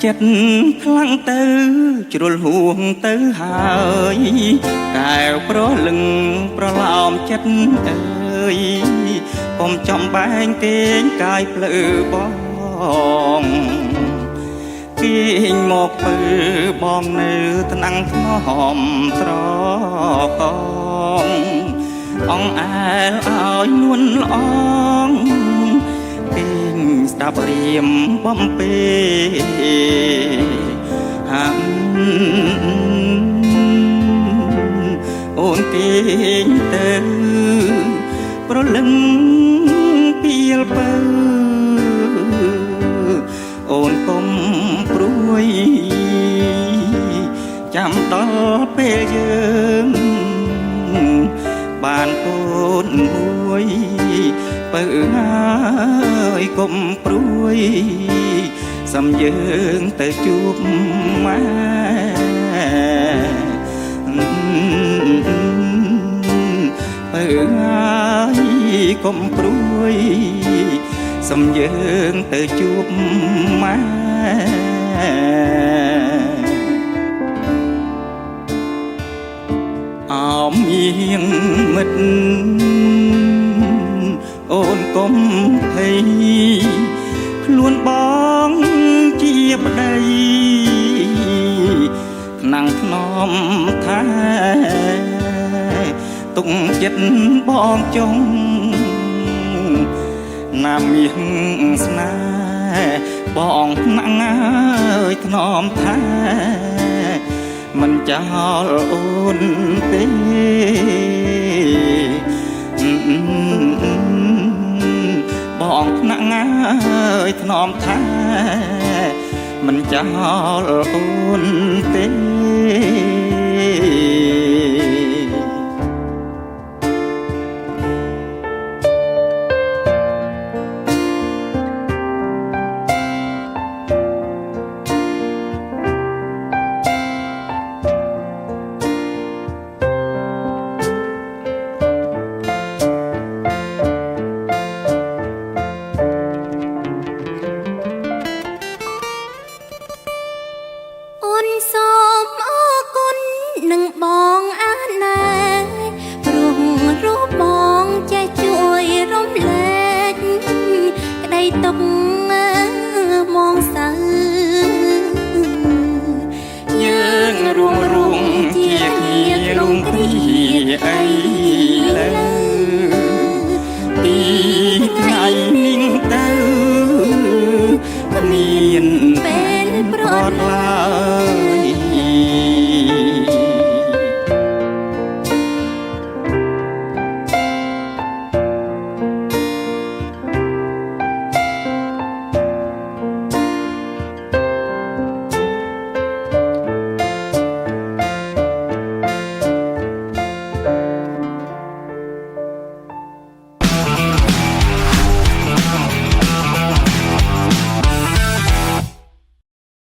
ចិត្តខ្លាំងទៅជ្រុលហួងទៅហើយកែវប្រលឹងប្រឡោមចិត្តអើយកុំចំបែងទេងកាយភ្លឺបងគេងមកពើបងនៅថ្នាំងថ្នមត្រកងអងអែលឲ្យនួនល្អងគេងស្ដាប់រៀមបំពេហាំអូនគេងទៅប្រលឹងពីលពើអូនកុំព្រួយចាំដល់ពេលយើងបានកូនមួយបើអើយកុំព្រួយសំយើងទៅជួបម៉ែបើអើយកុំព្រួយសំយើងទៅជួបម៉ែអោមៀងមិត្តអូនកុំភ័យខ្លួនបងជាប្តីថ្នាំងថ្នមថាទុកចិត្តបងចុងណាមាសស្នេហ៍បងណាំងអើយថ្នមថាមិនចោលអូនទេបងណាំងអើយថ្នមថាមិនចោលអូនទេយើងរួមជាគ្នាលំព្រាអី